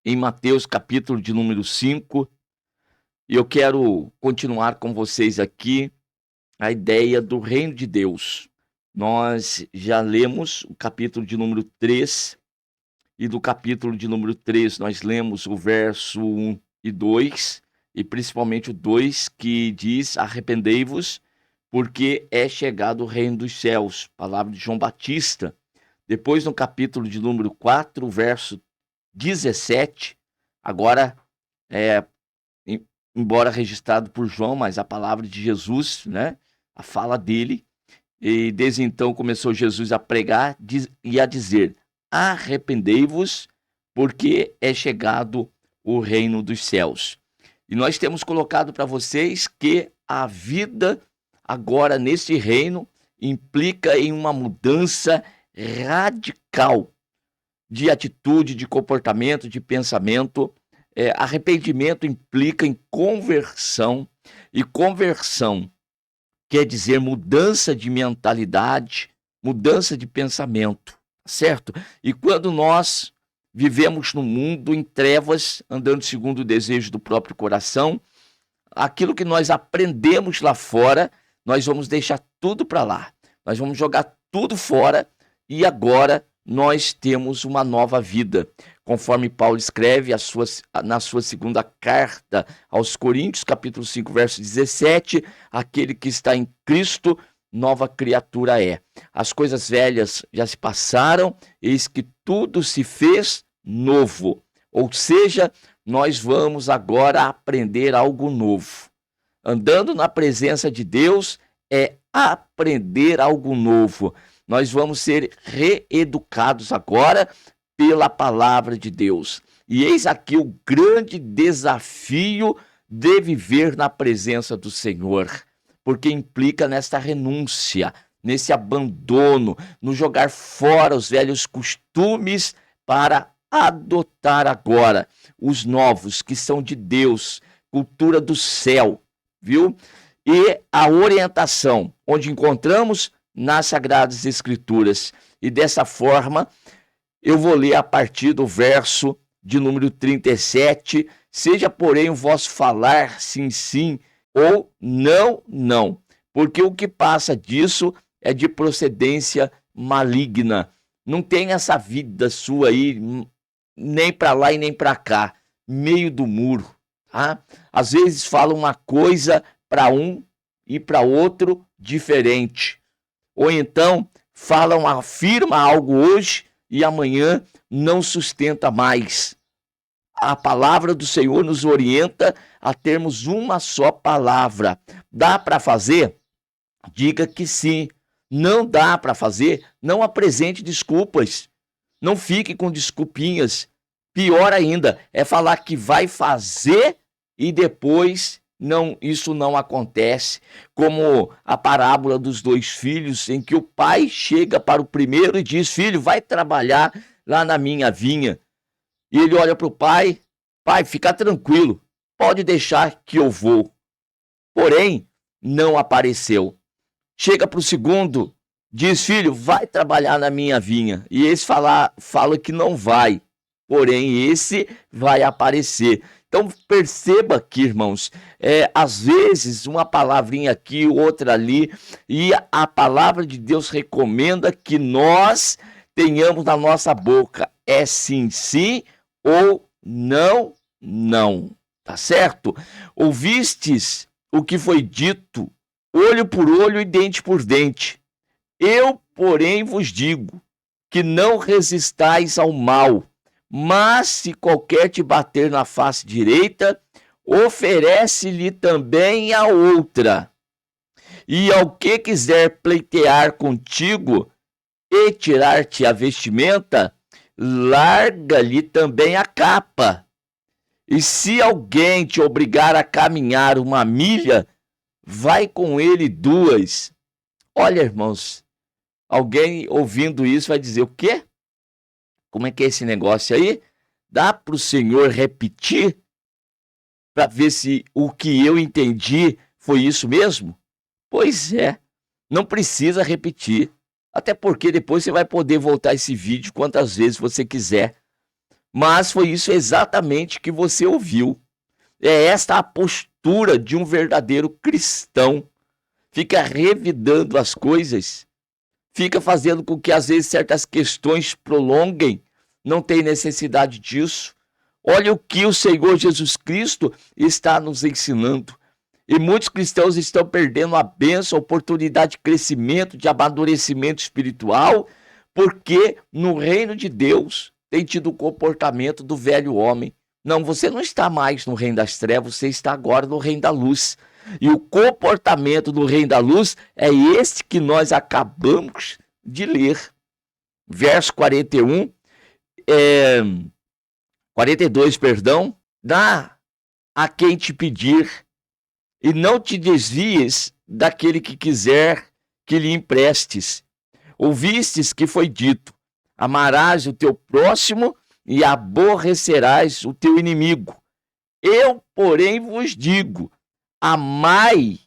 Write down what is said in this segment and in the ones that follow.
em Mateus capítulo de número 5, e eu quero continuar com vocês aqui a ideia do reino de Deus. Nós já lemos o capítulo de número 3, e do capítulo de número 3 nós lemos o verso 1 e 2, e principalmente o 2, que diz: arrependei-vos, porque é chegado o reino dos céus, palavra de João Batista. Depois, no capítulo de número 4, verso 17, agora, embora registrado por João, mas a palavra de Jesus, né? A fala dele. E desde então começou Jesus a pregar e a dizer: arrependei-vos, porque é chegado o reino dos céus. E nós temos colocado para vocês que a vida agora nesse reino implica em uma mudança radical de atitude, de comportamento, de pensamento. Arrependimento implica em conversão, e conversão quer dizer mudança de mentalidade, mudança de pensamento, certo? E quando nós vivemos num mundo em trevas, andando segundo o desejo do próprio coração, aquilo que nós aprendemos lá fora, nós vamos deixar tudo para lá. Nós vamos jogar tudo fora e agora nós temos uma nova vida. Conforme Paulo escreve na sua segunda carta aos Coríntios, capítulo 5, verso 17, aquele que está em Cristo, nova criatura é. As coisas velhas já se passaram, eis que tudo se fez novo. Ou seja, nós vamos agora aprender algo novo. Andando na presença de Deus é aprender algo novo. Nós vamos ser reeducados agora pela palavra de Deus. E eis aqui o grande desafio de viver na presença do Senhor, porque implica nesta renúncia, nesse abandono, no jogar fora os velhos costumes para adotar agora os novos, que são de Deus, cultura do céu, viu? E a orientação, onde encontramos nas Sagradas Escrituras. E dessa forma, eu vou ler a partir do verso de número 37, seja porém o vosso falar sim, sim, ou não, não, porque o que passa disso é de procedência maligna. Não tem essa vida sua aí, nem para lá e nem para cá, meio do muro, tá? Às vezes fala uma coisa para um e para outro diferente. Ou então afirma algo hoje e amanhã não sustenta mais. A palavra do Senhor nos orienta a termos uma só palavra. Dá para fazer? Diga que sim. Não dá para fazer? Não apresente desculpas. Não fique com desculpinhas. Pior ainda, é falar que vai fazer e depois isso não acontece. Como a parábola dos 2 filhos, em que o pai chega para o primeiro e diz: filho, vai trabalhar lá na minha vinha. E ele olha para o pai: pai, fica tranquilo, pode deixar que eu vou. Porém, não apareceu. Chega para o segundo, diz: filho, vai trabalhar na minha vinha. E esse fala que não vai, porém esse vai aparecer. Então perceba aqui, irmãos, às vezes uma palavrinha aqui, outra ali, e a palavra de Deus recomenda que nós tenhamos na nossa boca sim, sim, ou não, não, tá certo? Ouvistes o que foi dito, olho por olho e dente por dente. Eu, porém, vos digo que não resistais ao mal, mas se qualquer te bater na face direita, oferece-lhe também a outra. E ao que quiser pleitear contigo e tirar-te a vestimenta, larga-lhe também a capa. E se alguém te obrigar a caminhar 1 milha, vai com ele 2. Olha, irmãos, alguém ouvindo isso vai dizer: o quê? Como é que é esse negócio aí? Dá para o Senhor repetir para ver se o que eu entendi foi isso mesmo? Pois é, não precisa repetir. Até porque depois você vai poder voltar esse vídeo quantas vezes você quiser. Mas foi isso exatamente que você ouviu. É esta a postura de um verdadeiro cristão. Fica revidando as coisas, fica fazendo com que às vezes certas questões prolonguem, não tem necessidade disso. Olha o que o Senhor Jesus Cristo está nos ensinando. E muitos cristãos estão perdendo a bênção, a oportunidade de crescimento, de amadurecimento espiritual, porque no reino de Deus tem tido o comportamento do velho homem. Não, você não está mais no reino das trevas, você está agora no reino da luz. E o comportamento do reino da luz é este que nós acabamos de ler. Verso 42, perdão. Dá a quem te pedir, e não te desvies daquele que quiser que lhe emprestes. Ouvistes que foi dito: amarás o teu próximo e aborrecerás o teu inimigo. Eu, porém, vos digo: amai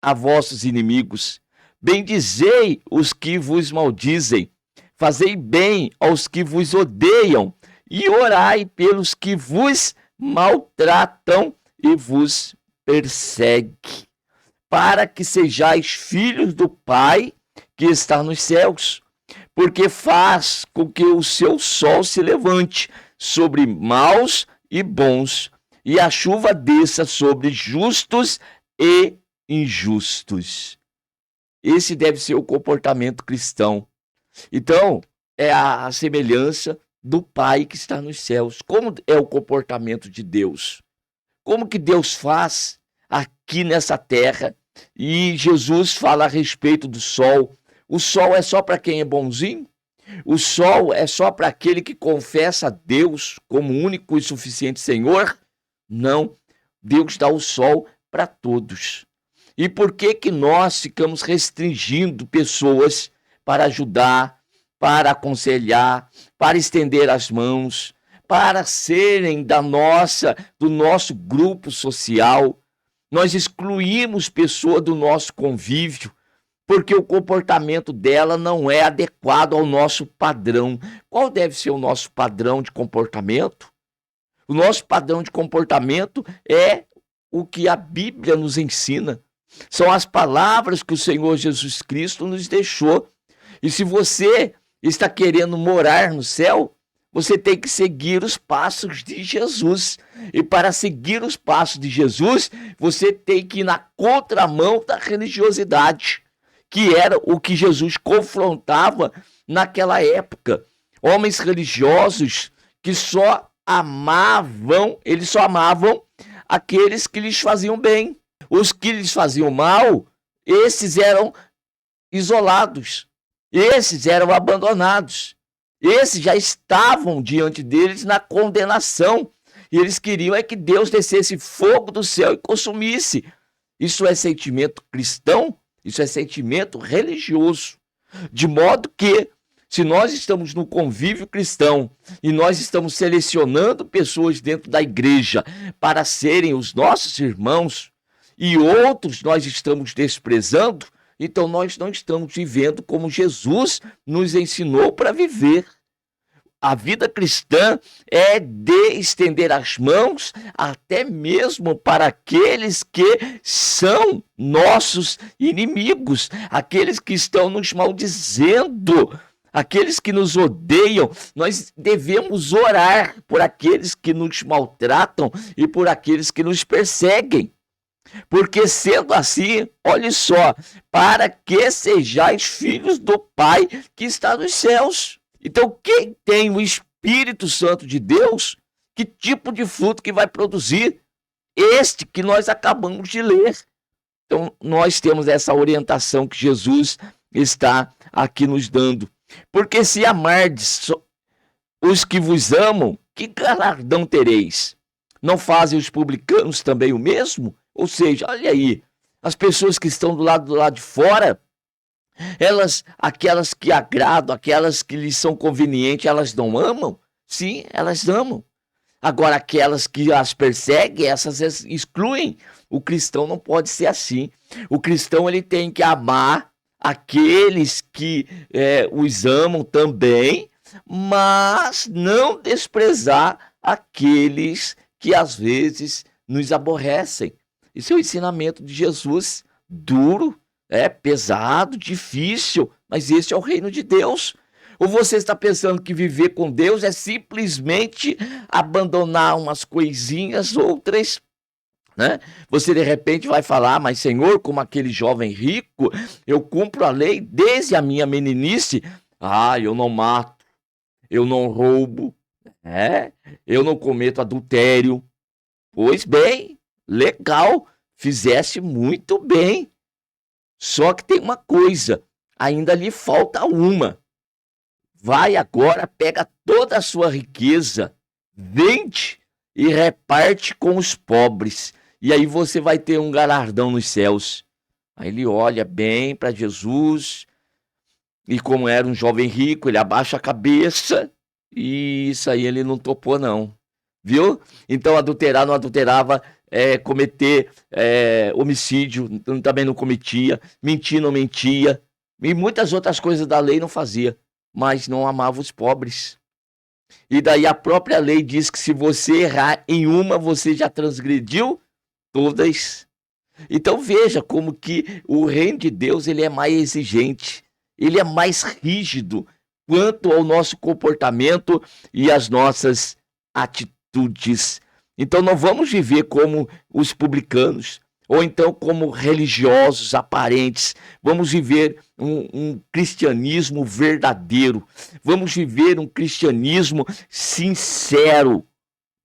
a vossos inimigos, bendizei os que vos maldizem, fazei bem aos que vos odeiam, e orai pelos que vos maltratam e vos perseguem, para que sejais filhos do Pai que está nos céus, porque faz com que o seu sol se levante sobre maus e bons, e a chuva desça sobre justos e injustos. Esse deve ser o comportamento cristão. Então, é a semelhança do Pai que está nos céus. Como é o comportamento de Deus? Como que Deus faz aqui nessa terra? E Jesus fala a respeito do sol. O sol é só para quem é bonzinho? O sol é só para aquele que confessa a Deus como único e suficiente Senhor? Não. Deus dá o sol para todos. E por que que nós ficamos restringindo pessoas para ajudar, para aconselhar, para estender as mãos, para serem do nosso grupo social? Nós excluímos pessoa do nosso convívio porque o comportamento dela não é adequado ao nosso padrão. Qual deve ser o nosso padrão de comportamento? O nosso padrão de comportamento é o que a Bíblia nos ensina. São as palavras que o Senhor Jesus Cristo nos deixou. E se você está querendo morar no céu, você tem que seguir os passos de Jesus. E para seguir os passos de Jesus, você tem que ir na contramão da religiosidade, que era o que Jesus confrontava naquela época. Homens religiosos que eles só amavam aqueles que lhes faziam bem. Os que lhes faziam mal, esses eram isolados, esses eram abandonados, esses já estavam diante deles na condenação, e eles queriam é que Deus descesse fogo do céu e consumisse. Isso é sentimento cristão? Isso é sentimento religioso. De modo que, se nós estamos no convívio cristão e nós estamos selecionando pessoas dentro da igreja para serem os nossos irmãos, e outros nós estamos desprezando, então nós não estamos vivendo como Jesus nos ensinou para viver. A vida cristã é de estender as mãos até mesmo para aqueles que são nossos inimigos, aqueles que estão nos maldizendo, aqueles que nos odeiam. Nós devemos orar por aqueles que nos maltratam e por aqueles que nos perseguem. Porque sendo assim, olhe só, para que sejais filhos do Pai que está nos céus. Então, quem tem o Espírito Santo de Deus, que tipo de fruto que vai produzir? Este que nós acabamos de ler. Então, nós temos essa orientação que Jesus está aqui nos dando. Porque se amardes os que vos amam, que galardão tereis? Não fazem os publicanos também o mesmo? Ou seja, olha aí, as pessoas que estão do lado de fora, aquelas que agradam, aquelas que lhes são convenientes, elas não amam? Sim, elas amam. Agora, aquelas que as perseguem, essas excluem. O cristão não pode ser assim. O cristão ele tem que amar aqueles que os amam também, mas não desprezar aqueles que às vezes nos aborrecem. Isso é o ensinamento de Jesus, duro, pesado, difícil, mas esse é o reino de Deus. Ou você está pensando que viver com Deus é simplesmente abandonar umas coisinhas, outras, né? Você de repente vai falar, mas Senhor, como aquele jovem rico, eu cumpro a lei desde a minha meninice. Eu não mato, eu não roubo, eu não cometo adultério. Pois bem, legal, fizeste muito bem. Só que tem uma coisa, ainda lhe falta uma. Vai agora, pega toda a sua riqueza, vende e reparte com os pobres. E aí você vai ter um galardão nos céus. Aí ele olha bem para Jesus, e como era um jovem rico, ele abaixa a cabeça, e isso aí ele não topou não, viu? Então adulterar não adulterava, cometer homicídio também não cometia, mentir não mentia, e muitas outras coisas da lei não fazia, mas não amava os pobres. E daí a própria lei diz que se você errar em uma, você já transgrediu todas. Então veja como que o reino de Deus ele é mais exigente, ele é mais rígido quanto ao nosso comportamento e às nossas atitudes. Então não vamos viver como os publicanos, ou então como religiosos aparentes. Vamos viver um cristianismo verdadeiro. Vamos viver um cristianismo sincero,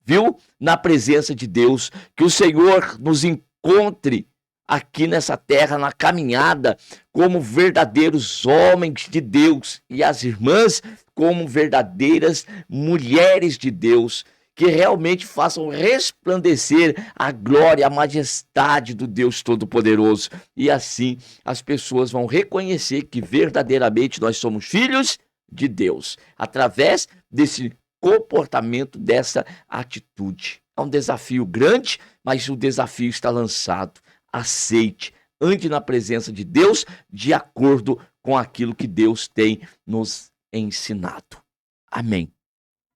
viu? Na presença de Deus. Que o Senhor nos encontre aqui nessa terra, na caminhada, como verdadeiros homens de Deus, e as irmãs como verdadeiras mulheres de Deus, que realmente façam resplandecer a glória, a majestade do Deus Todo-Poderoso. E assim as pessoas vão reconhecer que verdadeiramente nós somos filhos de Deus, através desse comportamento, dessa atitude. É um desafio grande, mas o desafio está lançado. Aceite, ande na presença de Deus de acordo com aquilo que Deus tem nos ensinado. Amém.